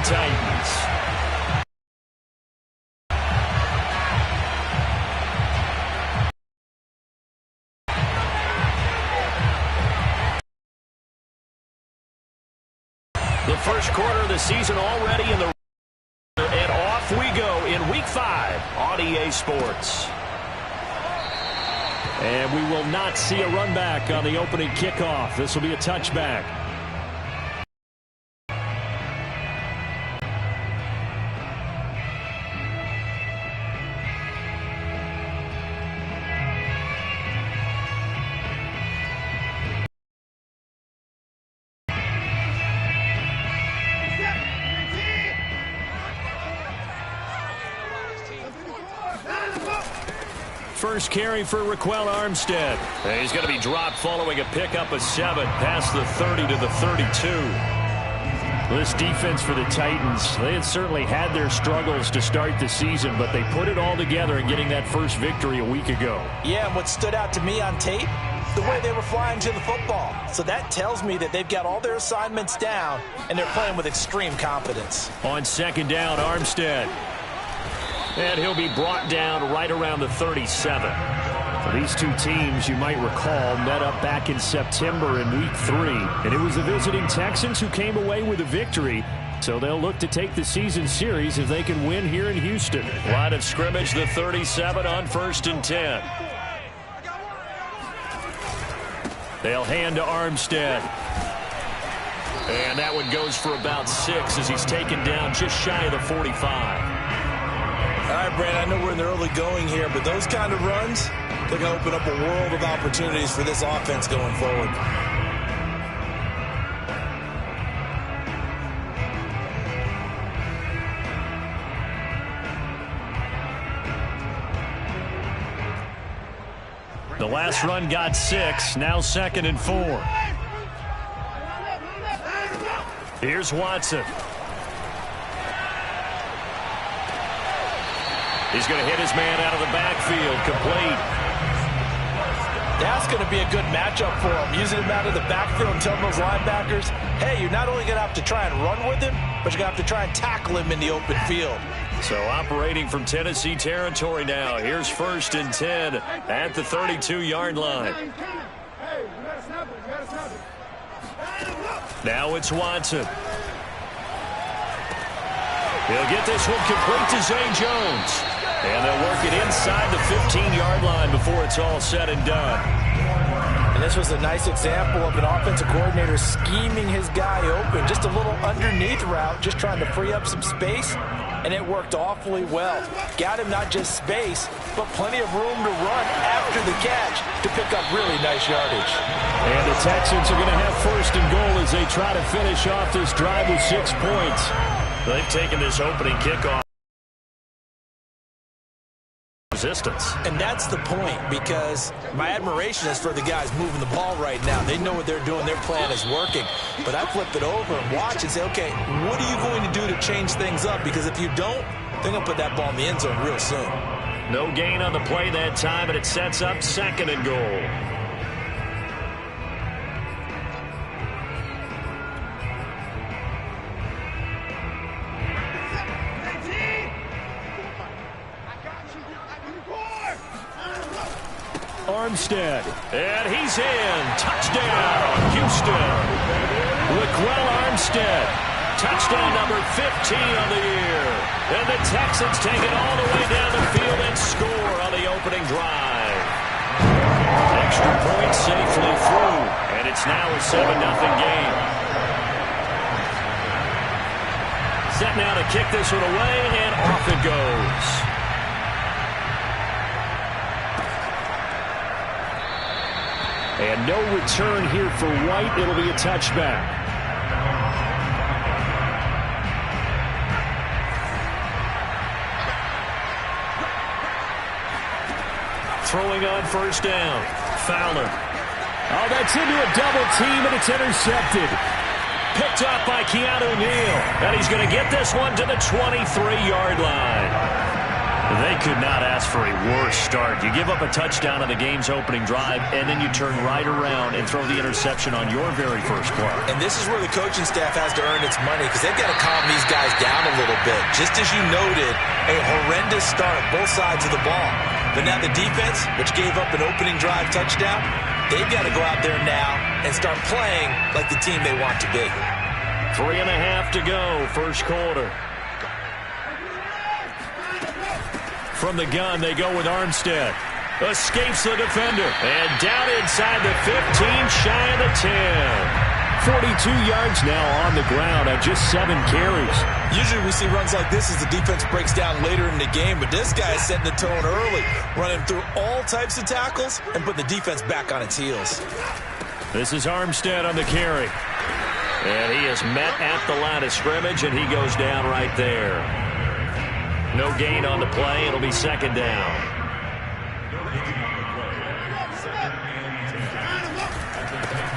Titans. The first quarter of the season already in the... And off we go in Week 5 on EA Sports. And we will not see a run back on the opening kickoff. This will be a touchback. First carry for Raquel Armstead. He's going to be dropped following a pickup of 7 past the 30 to the 32. This defense for the Titans, they had certainly had their struggles to start the season, but they put it all together in getting that first victory a week ago. Yeah, and what stood out to me on tape, the way they were flying to the football. So that tells me that they've got all their assignments down, and they're playing with extreme confidence. On second down, Armstead. And he'll be brought down right around the 37. These two teams, you might recall, met up back in September in Week 3. And it was the visiting Texans who came away with a victory. So they'll look to take the season series if they can win here in Houston. Line of scrimmage, the 37 on 1st and 10. They'll hand to Armstead. And that one goes for about 6 as he's taken down just shy of the 45. All right, Brandon, I know we're in the early going here, but those kind of runs, they're going to open up a world of opportunities for this offense going forward. The last run got 6, now 2nd and 4. Here's Watson. He's going to hit his man out of the backfield, complete. That's going to be a good matchup for him, using him out of the backfield and telling those linebackers, hey, you're not only going to have to try and run with him, but you're going to have to try and tackle him in the open field. So operating from Tennessee territory now. Here's 1st and 10 at the 32-yard line. Now it's Watson. He'll get this one complete to Zay Jones. And they'll work it inside the 15-yard line before it's all said and done. And this was a nice example of an offensive coordinator scheming his guy open. Just a little underneath route, just trying to free up some space. And it worked awfully well. Got him not just space, but plenty of room to run after the catch to pick up really nice yardage. And the Texans are going to have 1st and goal as they try to finish off this drive with 6 points. They've taken this opening kickoff. Resistance. And that's the point, because my admiration is for the guys moving the ball right now. They know what they're doing. Their plan is working. But I flip it over and watch and say, okay, what are you going to do to change things up? Because if you don't, they're going to put that ball in the end zone real soon. No gain on the play that time, and it sets up 2nd and goal. Armstead, and he's in. Touchdown, Houston. Raquel Armstead, touchdown number 15 on the year. And the Texans take it all the way down the field and score on the opening drive. Extra point safely through, and it's now a 7-0 game. Set now to kick this one away, and off it goes. And no return here for White. It'll be a touchback. Throwing on 1st down. Fowler. Oh, that's into a double team, and it's intercepted. Picked up by Keanu Neal. And he's going to get this one to the 23-yard line. They could not ask for a worse start. You give up a touchdown on the game's opening drive, and then you turn right around and throw the interception on your very first play. And this is where the coaching staff has to earn its money, because they've got to calm these guys just as you noted, a horrendous start, both sides of the ball. But now the defense, which gave up an opening drive touchdown, they've got to go out there now and start playing like the team they want to be. 3.5 to go, first quarter. From the gun, they go with Armstead. Escapes the defender. And down inside the 15, shy of the 10. 42 yards now on the ground on just 7 carries. Usually we see runs like this as the defense breaks down later in the game, but this guy is setting the tone early, running through all types of tackles and putting the defense back on its heels. This is Armstead on the carry. And he is met at the line of scrimmage, and he goes down right there. No gain on the play. It'll be second down.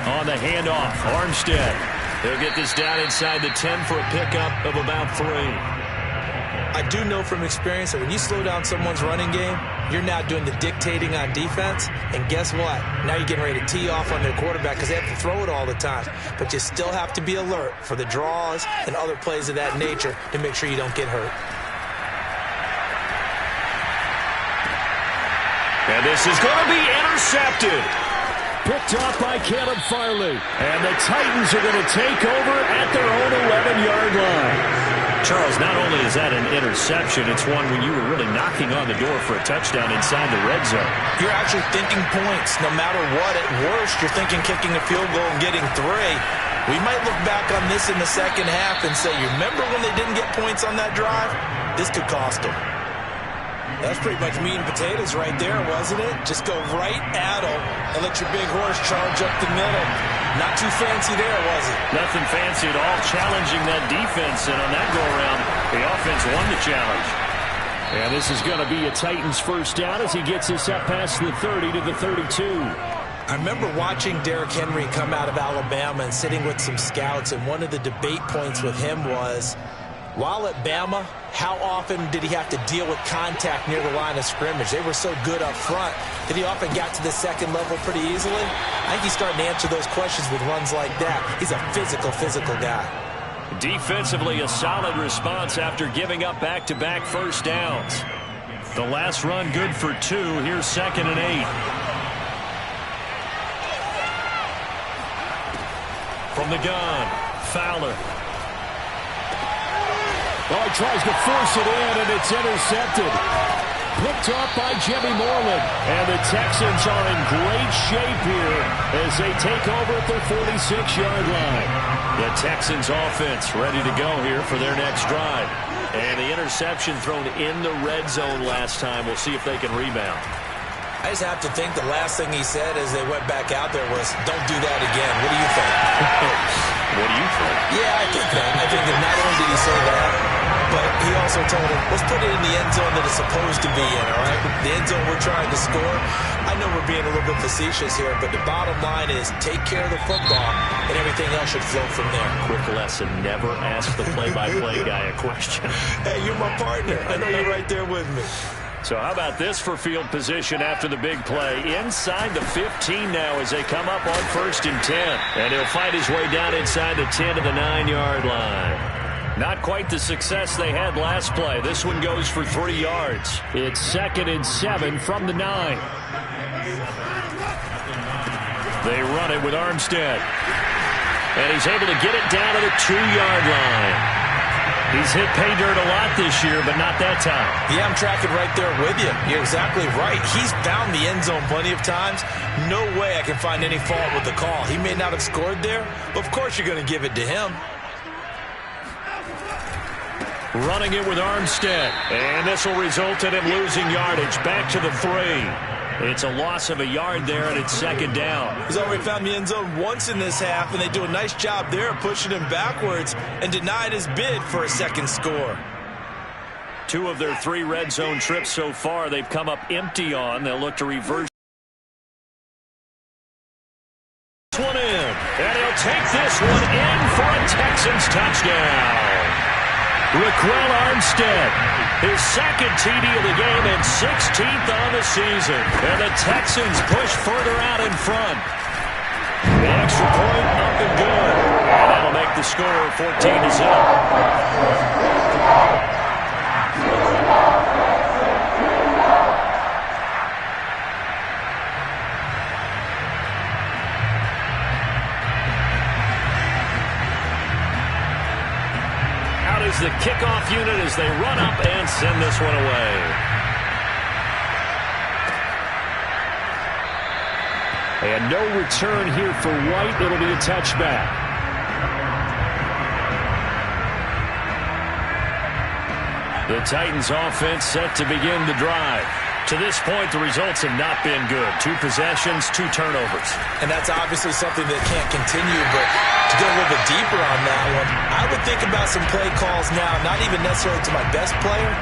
On the handoff, Armstead. He'll get this down inside the 10 for a pickup of about 3. I do know from experience that when you slow down someone's running game, you're now doing the dictating on defense. And guess what? Now you're getting ready to tee off on their quarterback because they have to throw it all the time. But you still have to be alert for the draws and other plays of that nature to make sure you don't get hurt. And this is going to be intercepted. Picked off by Caleb Farley. And the Titans are going to take over at their own 11-yard line. Charles, not only is that an interception, it's one when you were really knocking on the door for a touchdown inside the red zone. You're actually thinking points. No matter what, at worst, you're thinking kicking a field goal and getting 3. We might look back on this in the second half and say, you remember when they didn't get points on that drive? This could cost them. That's pretty much meat and potatoes right there, wasn't it? Just go right at them and let your big horse charge up the middle. Not too fancy there, was it? Nothing fancy at all, challenging that defense. And on that go-around, the offense won the challenge. And this is going to be a Titans first down as he gets this up past the 30 to the 32. I remember watching Derrick Henry come out of Alabama and sitting with some scouts, and one of the debate points with him was, while at Bama, how often did he have to deal with contact near the line of scrimmage? They were so good up front that he often got to the second level pretty easily. I think he's starting to answer those questions with runs like that. He's a physical guy. Defensively, a solid response after giving up back-to-back first downs. The last run good for 2. Here's 2nd and 8. From the gun, Fowler. Oh, he tries to force it in, and it's intercepted. Picked off by Jimmy Moreland. And the Texans are in great shape here as they take over at their 46-yard line. The Texans offense ready to go here for their next drive. And the interception thrown in the red zone last time. We'll see if they can rebound. I just have to think the last thing he said as they went back out there was, don't do that again. What do you think? What do you think? Yeah, I think that. I think that not only did he say that, but he also told him, let's put it in the end zone that it's supposed to be in, all right? The end zone we're trying to score. I know we're being a little bit facetious here, but the bottom line is take care of the football, and everything else should flow from there. Quick lesson, never ask the play-by-play guy a question. Hey, you're my partner. I know you're right there with me. So how about this for field position after the big play? Inside the 15 now as they come up on 1st and 10. And he'll fight his way down inside the 10 to the 9-yard line. Not quite the success they had last play. This one goes for 3 yards. It's 2nd and 7 from the 9. They run it with Armstead. And he's able to get it down to the 2-yard line. He's hit pay dirt a lot this year, but not that time. Yeah, I'm tracking right there with you. You're exactly right. He's found the end zone plenty of times. No way I can find any fault with the call. He may not have scored there, but of course you're going to give it to him. Running it with Armstead. And this will result in him losing yardage. Back to the 3. It's a loss of a yard there, and it's 2nd down. He's already found the end zone once in this half, and they do a nice job there pushing him backwards and denied his bid for a second score. 2 of their 3 red zone trips so far, they've come up empty on. They'll look to reverse this one in. And he'll take this one in for a Texans touchdown. Raquel Armstead, his 2nd TD of the game and 16th on the season. And the Texans push further out in front. The extra point up and good. And that'll make the score 14-0. is the kickoff unit as they run up and send this one away. And no return here for White. It'll be a touchback. The Titans offense set to begin the drive. To this point, the results have not been good. 2 possessions, 2 turnovers. And that's obviously something that can't continue, but to go a little bit deeper on that one, I would think about some play calls now, not even necessarily to my best player,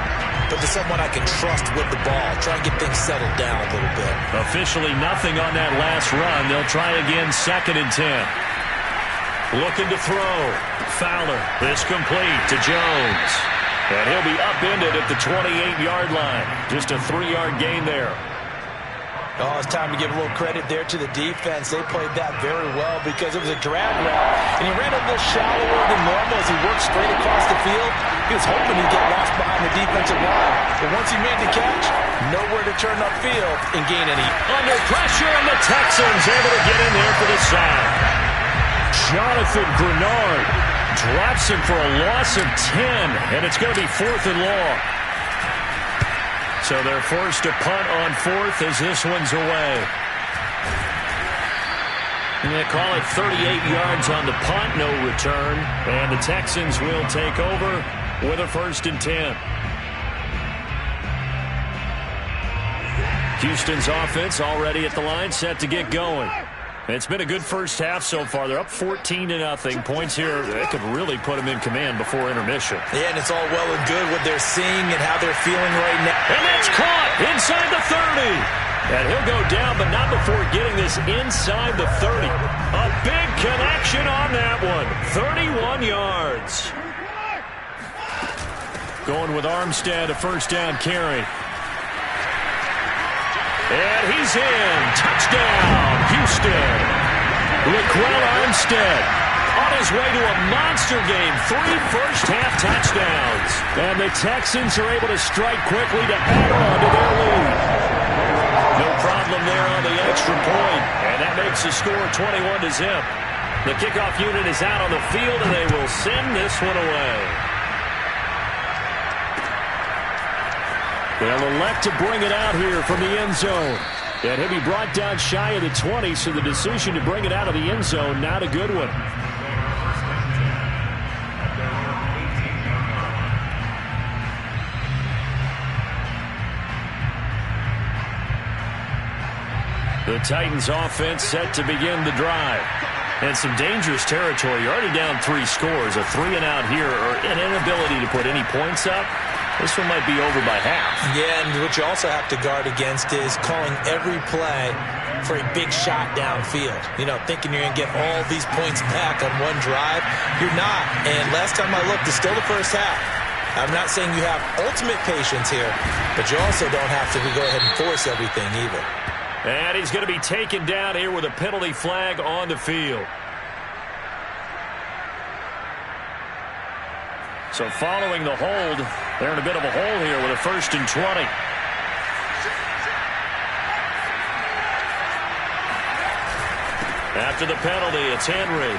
but to someone I can trust with the ball. Try and get things settled down a little bit. Officially nothing on that last run. They'll try again 2nd and 10. Looking to throw. Fowler. This complete to Jones. And he'll be upended at the 28-yard line. Just a 3-yard gain there. Oh, it's time to give a little credit there to the defense. They played that very well because it was a drag route, and he ran a little shallower than normal as he worked straight across the field. He was hoping he'd get lost behind the defensive line. But once he made the catch, nowhere to turn upfield and gain any. Under pressure, and the Texans able to get in there for the sack. Jonathan Grenard drops him for a loss of 10, and it's going to be 4th and long. So they're forced to punt on 4th as this one's away. And they call it 38 yards on the punt, no return. And the Texans will take over with a 1st and 10. Houston's offense already at the line, set to get going. It's been a good first half so far. They're up 14-0. Points here that could really put them in command before intermission. Yeah, and it's all well and good what they're seeing and how they're feeling right now. And that's caught inside the 30. And he'll go down, but not before getting this inside the 30. A big connection on that one. 31 yards. Going with Armstead, a 1st down carry. And he's in. Touchdown, Houston. Laquell Armstead on his way to a monster game. 3 first-half touchdowns. And the Texans are able to strike quickly to add on to their lead. No problem there on the extra point. And that makes the score 21-0. The kickoff unit is out on the field, and they will send this one away. They'll elect to bring it out here from the end zone. And he'll be brought down shy of the 20, so the decision to bring it out of the end zone, not a good one. The Titans offense set to begin the drive. And some dangerous territory. You're already down 3 scores. A 3-and-out here, or an inability to put any points up. This one might be over by half. Yeah, and what you also have to guard against is calling every play for a big shot downfield. You know, thinking you're going to get all these points back on one drive. You're not. And last time I looked, it's still the first half. I'm not saying you have ultimate patience here, but you also don't have to go ahead and force everything either. And he's going to be taken down here with a penalty flag on the field. So following the hold, they're in a bit of a hole here with a 1st and 20. After the penalty, it's Henry.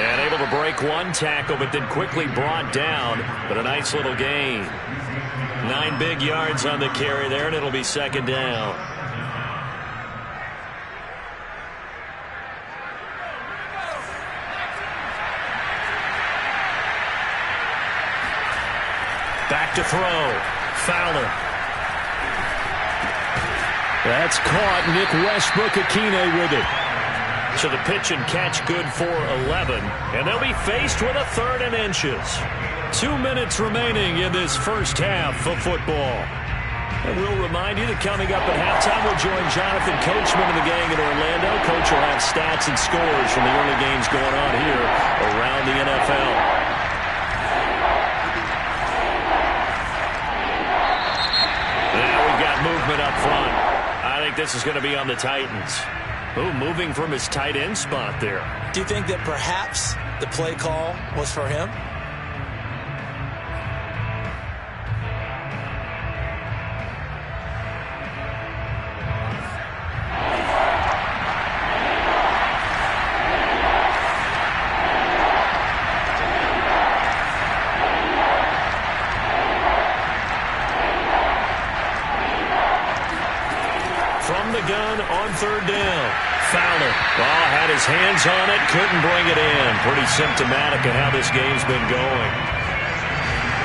And able to break one tackle, but then quickly brought down. But a nice little gain. 9 big yards on the carry there, and it'll be 2nd down. Back to throw. Fowler. That's caught. Nick Westbrook-Akine with it. So the pitch and catch good for 11. And they'll be faced with a 3rd and inches. 2 minutes remaining in this first half of football. And we'll remind you that coming up at halftime, we'll join Jonathan Coachman and the gang in Orlando. Coach will have stats and scores from the early games going on here around the NFL. Movement up front. I think this is going to be on the Titans. Ooh, moving from his tight end spot there. Do you think that perhaps the play call was for him? third down. Fowler. Ball had his hands on it, couldn't bring it in. Pretty symptomatic of how this game's been going.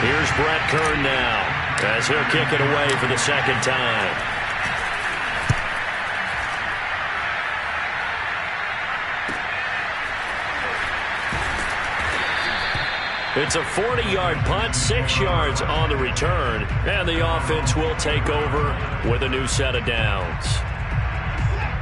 Here's Brett Kern now, as he'll kick it away for the second time. It's a 40-yard punt, 6 yards on the return, and the offense will take over with a new set of downs.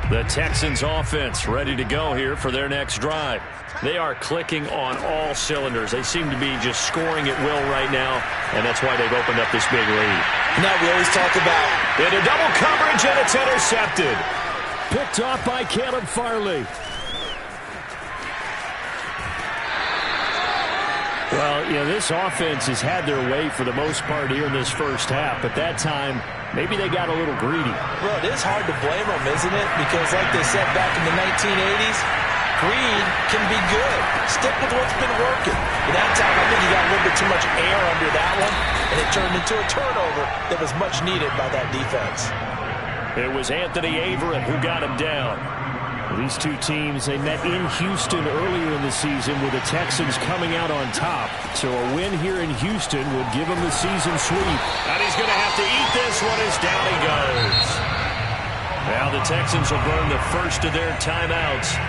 The Texans offense ready to go here for their next drive. They are clicking on all cylinders. They seem to be just scoring at will right now, and that's why they've opened up this big lead. Now we always talk about into double coverage, and it's intercepted. Picked off by Caleb Farley. Well, you know, this offense has had their way for the most part here in this first half, but that time, maybe they got a little greedy. Well, it is hard to blame them, isn't it? Because like they said back in the 1980s, greed can be good. Stick with what's been working. But that time, I think he got a little bit too much air under that one, and it turned into a turnover that was much needed by that defense. It was Anthony Averett who got him down. These two teams, they met in Houston earlier in the season with the Texans coming out on top. So a win here in Houston would give them the season sweep. And he's going to have to eat this one as down he goes. Now the Texans will burn the first of their timeouts.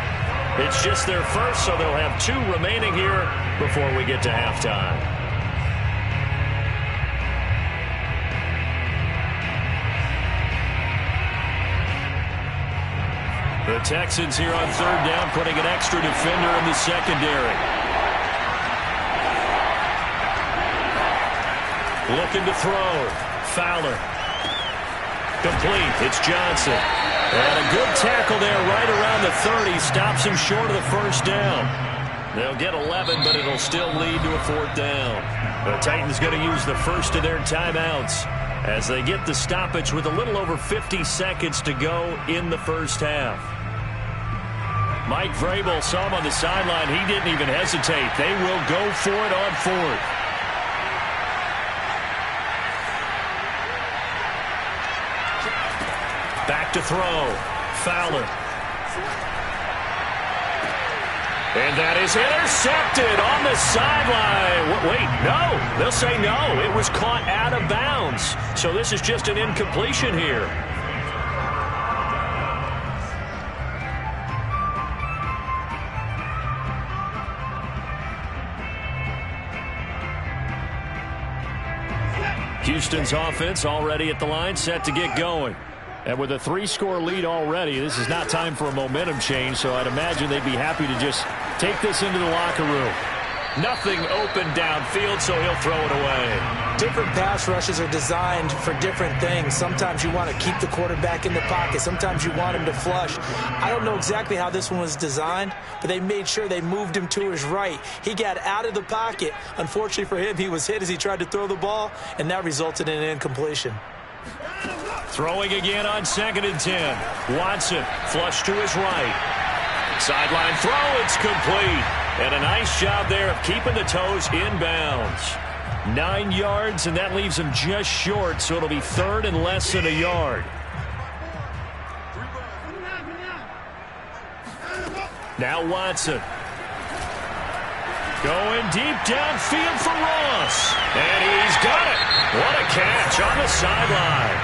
It's just their first, so they'll have 2 remaining here before we get to halftime. The Texans here on third down, putting an extra defender in the secondary. Looking to throw. Fowler. Complete. It's Johnson. And a good tackle there right around the 30. Stops him short of the first down. They'll get 11, but it'll still lead to a 4th down. The Titans going to use the first of their timeouts as they get the stoppage with a little over 50 seconds to go in the first half. Mike Vrabel saw him on the sideline. He didn't even hesitate. They will go for it on 4th. Back to throw. Fowler. And that is intercepted on the sideline. Wait, no. They'll say no. It was caught out of bounds. So this is just an incompletion here. Houston's offense already at the line, set to get going. And with a 3-score lead already, this is not time for a momentum change, so I'd imagine they'd be happy to just take this into the locker room. Nothing open downfield, so he'll throw it away. Different pass rushes are designed for different things. Sometimes you want to keep the quarterback in the pocket. Sometimes you want him to flush. I don't know exactly how this one was designed, but they made sure they moved him to his right. He got out of the pocket. Unfortunately for him, he was hit as he tried to throw the ball, and that resulted in an incompletion. Throwing again on 2nd and 10. Watson, flush to his right. Sideline throw, it's complete. And a nice job there of keeping the toes inbounds. 9 yards, and that leaves him just short, so it'll be 3rd and less than a yard. Now Watson. Going deep downfield for Ross. And he's got it. What a catch on the sideline.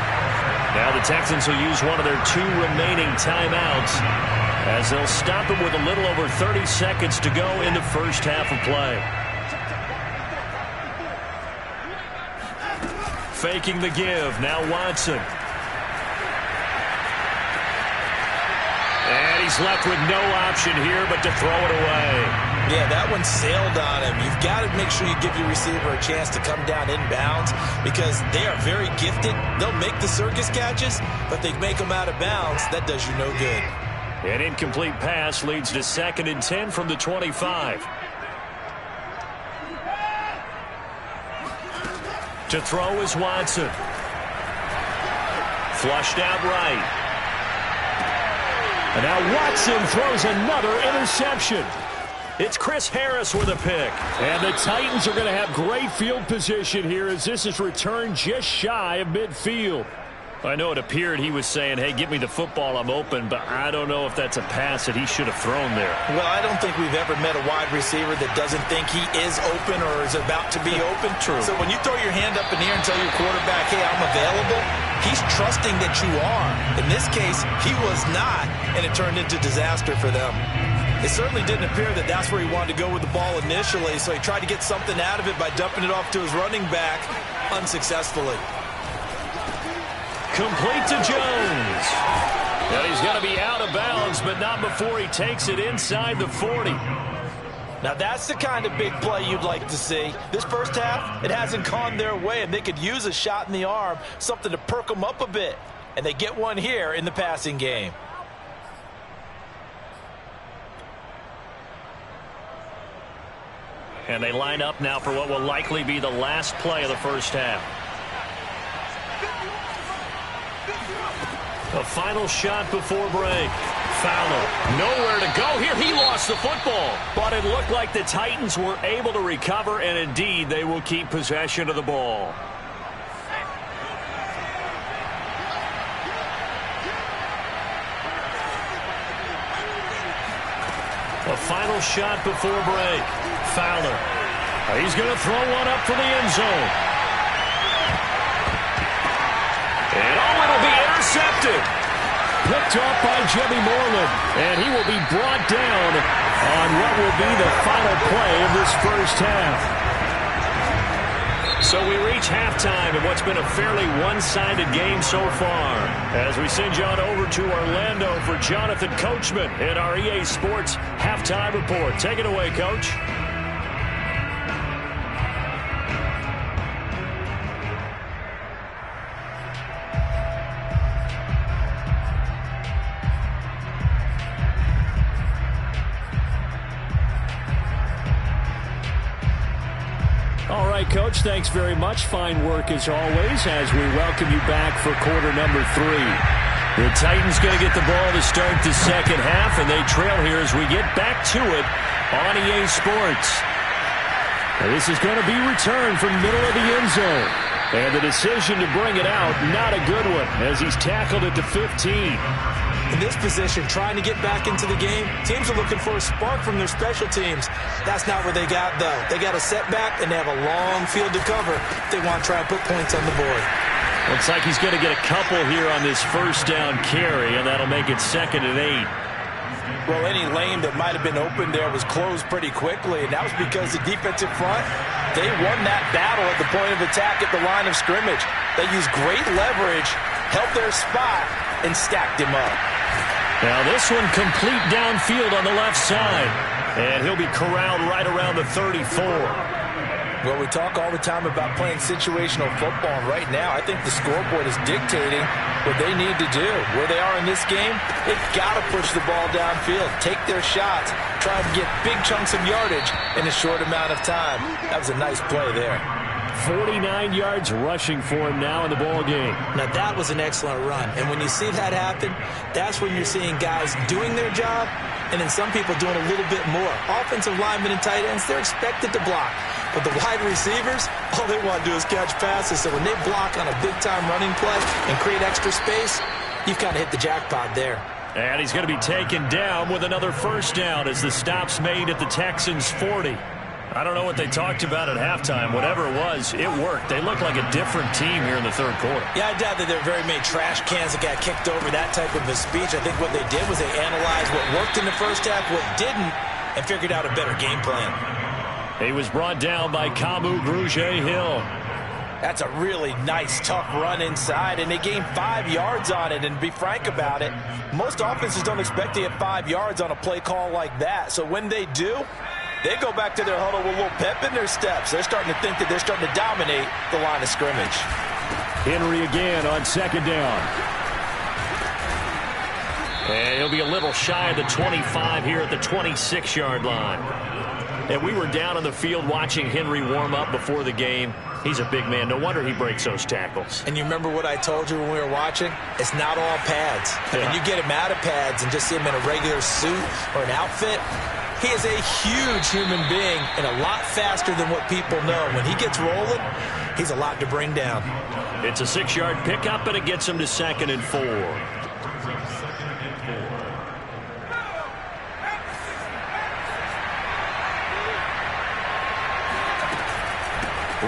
Now the Texans will use one of their 2 remaining timeouts as they'll stop him with a little over 30 seconds to go in the first half of play. Faking the give. Now Watson. And he's left with no option here but to throw it away. Yeah, that one sailed on him. You've got to make sure you give your receiver a chance to come down inbounds because they are very gifted. They'll make the circus catches, but they make them out of bounds. That does you no good. An incomplete pass leads to 2nd and 10 from the 25. To throw is Watson. Flushed out right. And now Watson throws another interception. It's Chris Harris with a pick. And the Titans are going to have great field position here as this is returned just shy of midfield. I know it appeared he was saying, hey, give me the football, I'm open, but I don't know if that's a pass that he should have thrown there. Well, I don't think we've ever met a wide receiver that doesn't think he is open or is about to be open. True. So when you throw your hand up in the air and tell your quarterback, hey, I'm available, he's trusting that you are. In this case, he was not, and it turned into disaster for them. It certainly didn't appear that that's where he wanted to go with the ball initially, so he tried to get something out of it by dumping it off to his running back unsuccessfully. Complete to Jones. And he's going to be out of bounds, but not before he takes it inside the 40. Now that's the kind of big play you'd like to see. This first half, it hasn't gone their way, and they could use a shot in the arm, something to perk them up a bit. And they get one here in the passing game. And they line up now for what will likely be the last play of the first half. A final shot before break. Fowler, nowhere to go here. He lost the football. But it looked like the Titans were able to recover, and indeed they will keep possession of the ball. A final shot before break. Fowler. He's going to throw one up for the end zone. And it'll be intercepted. Picked off by Jimmy Moreland. And he will be brought down on what will be the final play of this first half. So we reach halftime in what's been a fairly one-sided game so far. As we send you on over to Orlando for Jonathan Coachman in our EA Sports Halftime Report. Take it away, Coach. All right, Coach, thanks very much. Fine work as always as we welcome you back for quarter number 3. The Titans going to get the ball to start the second half, and they trail here as we get back to it on EA Sports. Now, this is going to be returned from the middle of the end zone. And the decision to bring it out, not a good one, as he's tackled at the 15. In this position, trying to get back into the game, teams are looking for a spark from their special teams. That's not what they got, though. They got a setback, and they have a long field to cover if they want to try and put points on the board. Looks like he's going to get a couple here on this first down carry, and that'll make it 2nd and 8. Well, any lane that might have been open there was closed pretty quickly, and that was because the defensive front, they won that battle at the point of attack at the line of scrimmage. They used great leverage, held their spot, and stacked him up. Now this one complete downfield on the left side. And he'll be corralled right around the 34. Well, we talk all the time about playing situational football, and right now I think the scoreboard is dictating what they need to do. Where they are in this game, they've got to push the ball downfield, take their shots, try to get big chunks of yardage in a short amount of time. That was a nice play there. 49 yards rushing for him now in the ball game. Now that was an excellent run, and when you see that happen, that's when you're seeing guys doing their job and then some people doing a little bit more. Offensive linemen and tight ends, they're expected to block. But the wide receivers, all they want to do is catch passes. So when they block on a big-time running play and create extra space, you've kind of hit the jackpot there. And he's going to be taken down with another first down as the stop's made at the Texans' 40. I don't know what they talked about at halftime. Whatever it was, it worked. They look like a different team here in the third quarter. Yeah, I doubt that there are very many trash cans that got kicked over, that type of a speech. I think what they did was they analyzed what worked in the first half, what didn't, and figured out a better game plan. He was brought down by Kamu Grugier-Hill. That's a really nice, tough run inside, and they gained 5 yards on it. And to be frank about it, most offenses don't expect to get 5 yards on a play call like that. So when they do, they go back to their huddle with a little pep in their steps. They're starting to think that they're starting to dominate the line of scrimmage. Henry again on second down. And he'll be a little shy of the 25 here at the 26-yard line. And we were down on the field watching Henry warm up before the game. He's a big man. No wonder he breaks those tackles. And you remember what I told you when we were watching? It's not all pads. I mean, you get him out of pads and just see him in a regular suit or an outfit, He is a huge human being and a lot faster than what people know. When he gets rolling, he's a lot to bring down. It's a 6-yard pickup, and it gets him to 2nd and 4.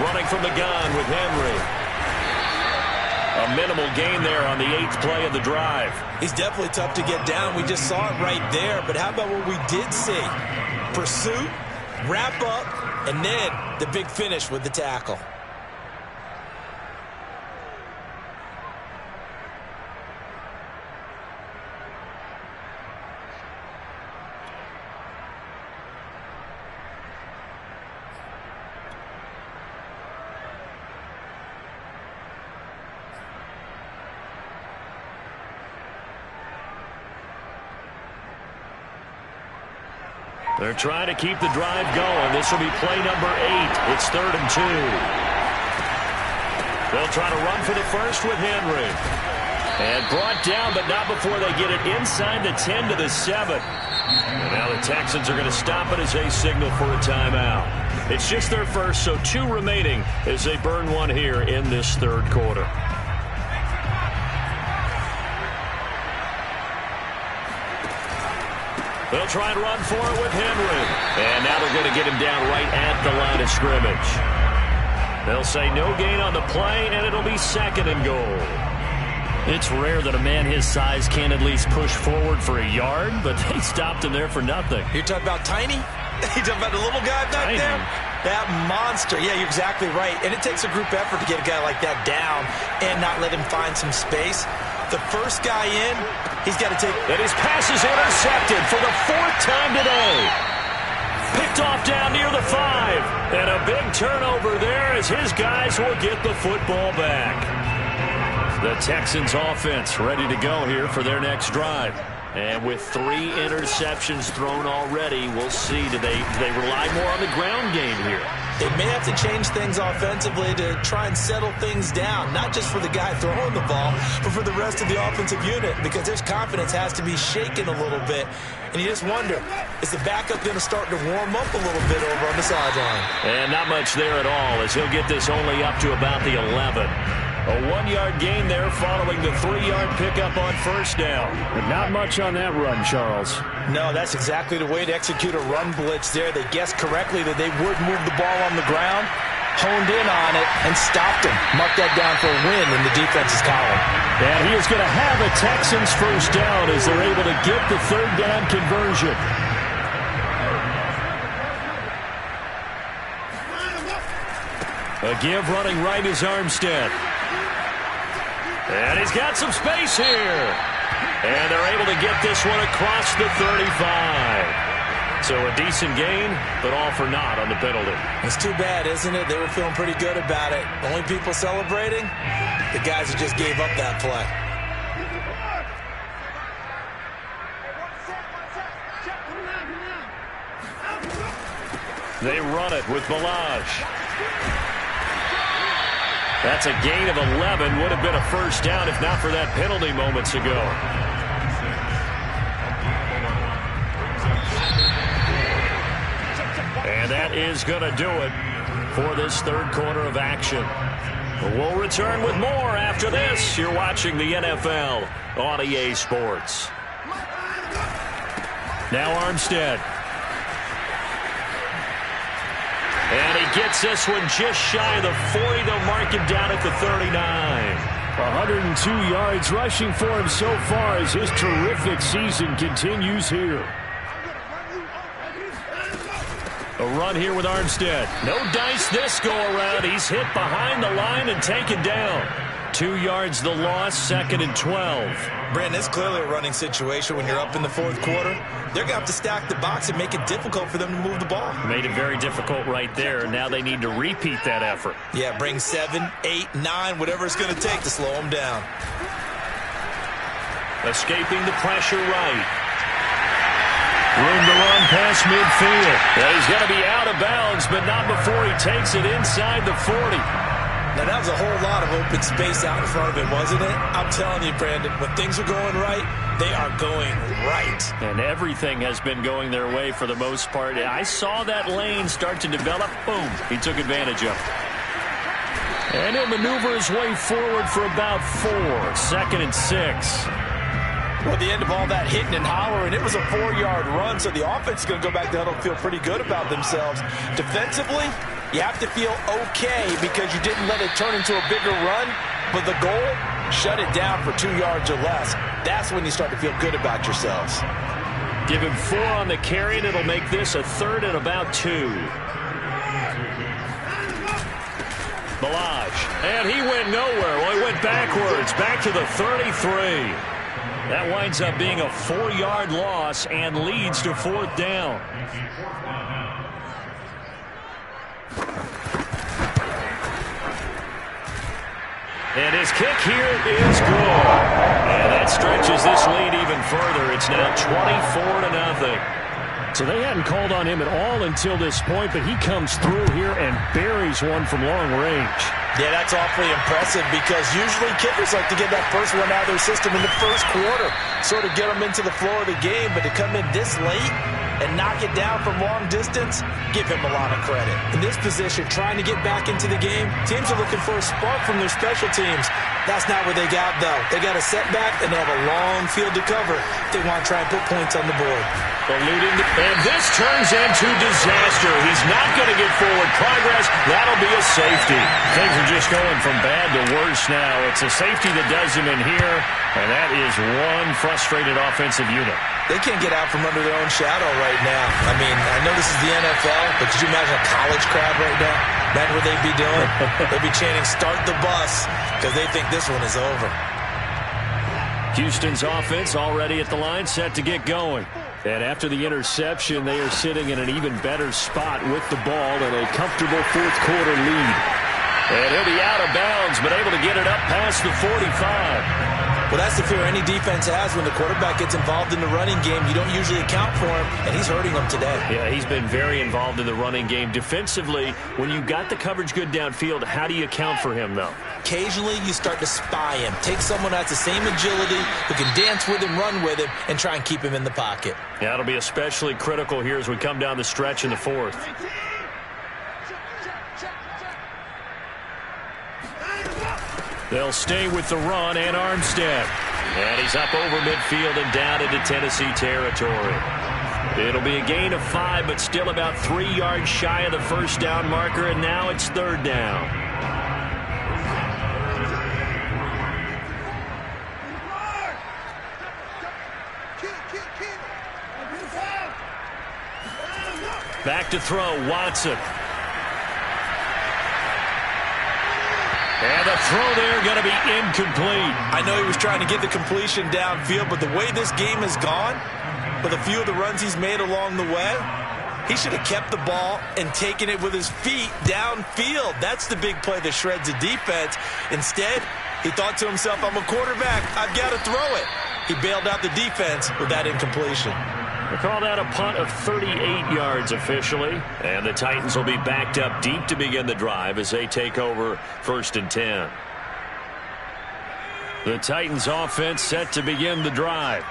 Running from the gun with Henry. A minimal gain there on the 8th play of the drive. He's definitely tough to get down. We just saw it right there. But how about what we did see? Pursuit, wrap up, and then the big finish with the tackle. They're trying to keep the drive going. This will be play number 8. It's 3rd and 2. They'll try to run for the first with Henry. And brought down, but not before they get it inside the 10 to the 7. And now the Texans are going to stop it as they signal for a timeout. It's just their first, so 2 remaining as they burn one here in this 3rd quarter. They'll try and run for it with Henry. And now they're going to get him down right at the line of scrimmage. They'll say no gain on the play, and it'll be 2nd and goal. It's rare that a man his size can't at least push forward for a yard, but they stopped him there for nothing. You're talking about Tiny? You're talking about the little guy back there? That monster. Yeah, you're exactly right. And it takes a group effort to get a guy like that down and not let him find some space. The first guy in, he's got to take... And his pass is intercepted for the 4th time today. Picked off down near the 5. And a big turnover there as his guys will get the football back. The Texans offense ready to go here for their next drive. And with 3 interceptions thrown already, we'll see. Do they rely more on the ground game here? They may have to change things offensively to try and settle things down, not just for the guy throwing the ball, but for the rest of the offensive unit, because his confidence has to be shaken a little bit. And you just wonder, is the backup going to start to warm up a little bit over on the sideline? And not much there at all, as he'll get this only up to about the 11. A 1-yard gain there following the 3-yard pickup on 1st down. But not much on that run, Charles. No, that's exactly the way to execute a run blitz there. They guessed correctly that they would move the ball on the ground, honed in on it, and stopped him. Mark that down for a win in the defense's column. And he is going to have a Texans 1st down as they're able to get the 3rd down conversion. A give running right is Armstead. And he's got some space here. And they're able to get this one across the 35. So a decent gain, but all for naught on the penalty. It's too bad, isn't it? They were feeling pretty good about it. Only people celebrating, the guys who just gave up that play. They run it with Ballage. That's a gain of 11. Would have been a 1st down if not for that penalty moments ago. And that is going to do it for this 3rd quarter of action. We'll return with more after this. You're watching the NFL on EA Sports. Now Armstead. And he gets this one just shy of the 40. They'll mark him down at the 39. 102 yards rushing for him so far as his terrific season continues here. A run here with Armstead. No dice this go-around. He's hit behind the line and taken down. 2 yards the loss, 2nd and 12. Brandon, it's clearly a running situation when you're up in the 4th quarter. They're going to have to stack the box and make it difficult for them to move the ball. Made it very difficult right there. Now they need to repeat that effort. Yeah, bring 7, 8, 9, whatever it's going to take to slow them down. Escaping the pressure right. Room to run past midfield. He's going to be out of bounds, but not before he takes it inside the 40. Now, that was a whole lot of open space out in front of him, wasn't it? I'm telling you, Brandon, when things are going right, they are going right. And everything has been going their way for the most part. I saw that lane start to develop. Boom. He took advantage of it. And he'll maneuver his way forward for about 4. 2nd and 6. Well, at the end of all that hitting and hollering, it was a 4-yard run, so the offense is going to go back to huddle and feel pretty good about themselves. Defensively, you have to feel okay because you didn't let it turn into a bigger run, but the goal, shut it down for 2 yards or less. That's when you start to feel good about yourselves. Give him 4 on the carry, and it'll make this a 3rd and about 2. Ballage, and he went nowhere. Well, he went backwards, back to the 33. That winds up being a 4-yard loss and leads to 4th down. And his kick here is good. And that stretches this lead even further. It's now 24-0. So they hadn't called on him at all until this point, but he comes through here and buries one from long range. Yeah, that's awfully impressive because usually kickers like to get that first one out of their system in the first quarter, sort of get them into the flow of the game, but to come in this late and knock it down from long distance, give him a lot of credit. In this position, trying to get back into the game, teams are looking for a spark from their special teams. That's not what they got, though. They got a setback, and they have a long field to cover if they want to try and put points on the board. And this turns into disaster. He's not going to get forward progress. That'll be a safety. Things are just going from bad to worse now. It's a safety that does him in here, and that is one frustrated offensive unit. They can't get out from under their own shadow right now. I mean, I know this is the NFL, but could you imagine a college crowd right now? Imagine what they'd be doing. They'd be chanting, "Start the bus," because they think this one is over. Houston's offense already at the line, set to get going. And after the interception, they are sitting in an even better spot with the ball and a comfortable 4th quarter lead. And he'll be out of bounds, but able to get it up past the 45. Well, that's the fear any defense has when the quarterback gets involved in the running game. You don't usually account for him, and he's hurting them today. Yeah, he's been very involved in the running game. Defensively, when you got the coverage good downfield, how do you account for him, though? Occasionally, you start to spy him. Take someone that's the same agility, who can dance with him, run with him, and try and keep him in the pocket. Yeah, it'll be especially critical here as we come down the stretch in the 4th. They'll stay with the run and Armstead. And he's up over midfield and down into Tennessee territory. It'll be a gain of 5, but still about 3 yards shy of the first down marker, and now it's 3rd down. Back to throw, Watson. And the throw there going to be incomplete. I know he was trying to get the completion downfield, but the way this game has gone, with a few of the runs he's made along the way, he should have kept the ball and taken it with his feet downfield. That's the big play that shreds the defense. Instead, he thought to himself, I'm a quarterback, I've got to throw it. He bailed out the defense with that incompletion. They call that a punt of 38 yards officially. And the Titans will be backed up deep to begin the drive as they take over 1st and 10. The Titans offense set to begin the drive.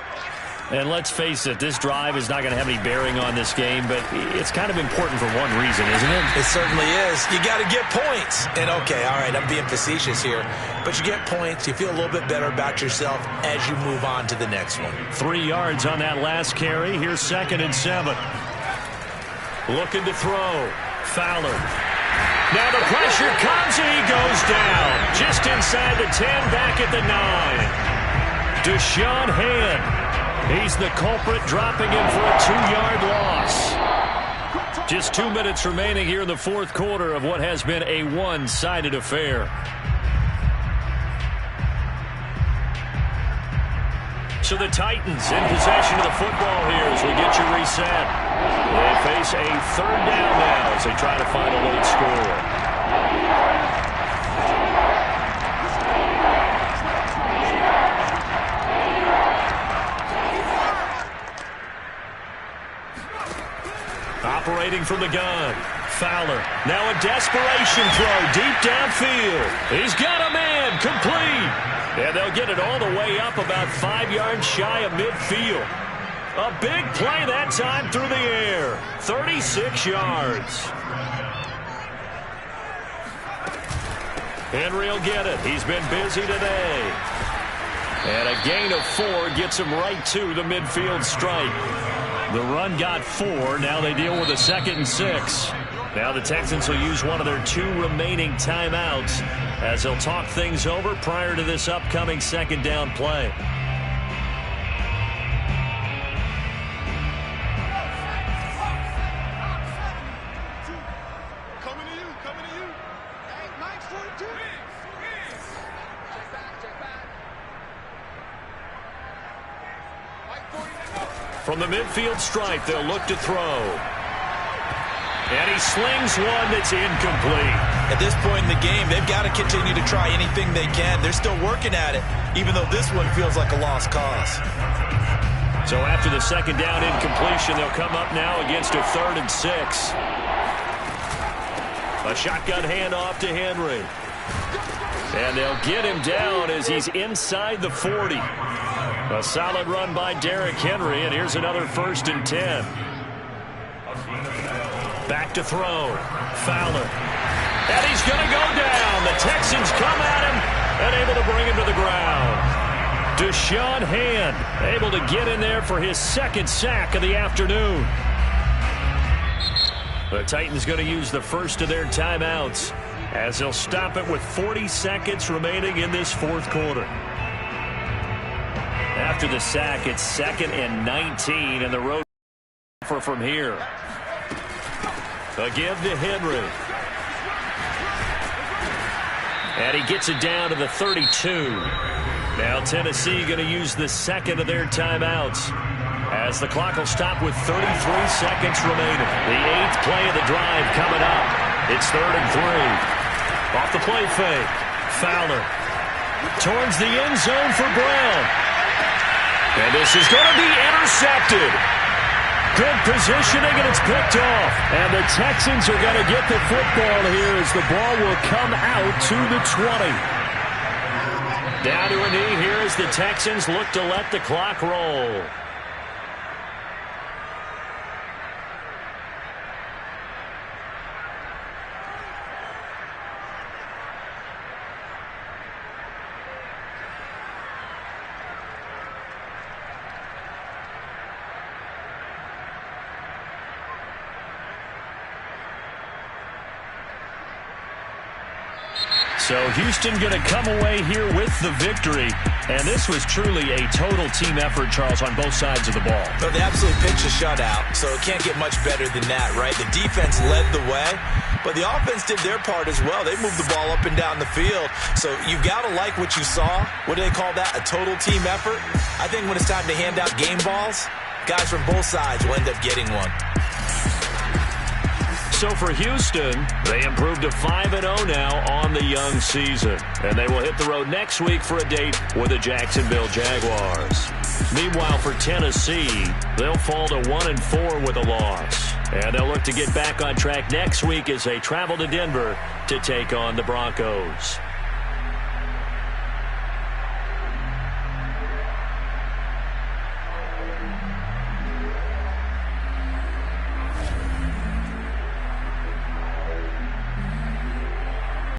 And let's face it, this drive is not going to have any bearing on this game, but it's kind of important for one reason, isn't it? It certainly is. You got to get points. And okay, all right, I'm being facetious here, but you get points, you feel a little bit better about yourself as you move on to the next one. 3 yards on that last carry. Here's 2nd and 7. Looking to throw. Fowler. Now the pressure comes and he goes down. Just inside the 10, back at the 9. Deshaun Hand. He's the culprit, dropping him for a 2-yard loss. Just 2 minutes remaining here in the 4th quarter of what has been a one-sided affair. So the Titans in possession of the football here as we get you reset. They face a 3rd down now as they try to find a late score. Operating from the gun. Fowler. Now a desperation throw deep downfield. He's got a man complete. And they'll get it all the way up about 5 yards shy of midfield. A big play that time through the air. 36 yards. Henry will get it. He's been busy today. And a gain of 4 gets him right to the midfield stripe. The run got 4. Now they deal with a 2nd and 6. Now the Texans will use one of their 2 remaining timeouts as they'll talk things over prior to this upcoming 2nd down play. From the midfield stripe, they'll look to throw. And he slings one that's incomplete. At this point in the game, they've got to continue to try anything they can. They're still working at it, even though this one feels like a lost cause. So after the 2nd down incompletion, they'll come up now against a 3rd and 6. A shotgun handoff to Henry. And they'll get him down as he's inside the 40. A solid run by Derrick Henry, and here's another 1st and 10. Back to throw. Fowler. And he's going to go down. The Texans come at him and able to bring him to the ground. Deshaun Hand able to get in there for his 2nd sack of the afternoon. The Titans going to use the first of their timeouts as they'll stop it with 40 seconds remaining in this 4th quarter. After the sack, it's 2nd and 19, and the road from here. Again to Henry. And he gets it down to the 32. Now Tennessee going to use the 2nd of their timeouts as the clock will stop with 33 seconds remaining. The 8th play of the drive coming up. It's 3rd and 3. Off the play fake. Fowler towards the end zone for Brown. And this is going to be intercepted. Good positioning, and it's picked off. And the Texans are going to get the football here as the ball will come out to the 20. Down to a knee here as the Texans look to let the clock roll. So Houston going to come away here with the victory. And this was truly a total team effort, Charles, on both sides of the ball. Well, they absolutely pitched a shutout, so it can't get much better than that, right? The defense led the way, but the offense did their part as well. They moved the ball up and down the field. So you've got to like what you saw. What do they call that? A total team effort? I think when it's time to hand out game balls, guys from both sides will end up getting one. So for Houston, they improved to 5-0 now on the young season. And they will hit the road next week for a date with the Jacksonville Jaguars. Meanwhile, for Tennessee, they'll fall to 1-4 with a loss. And they'll look to get back on track next week as they travel to Denver to take on the Broncos.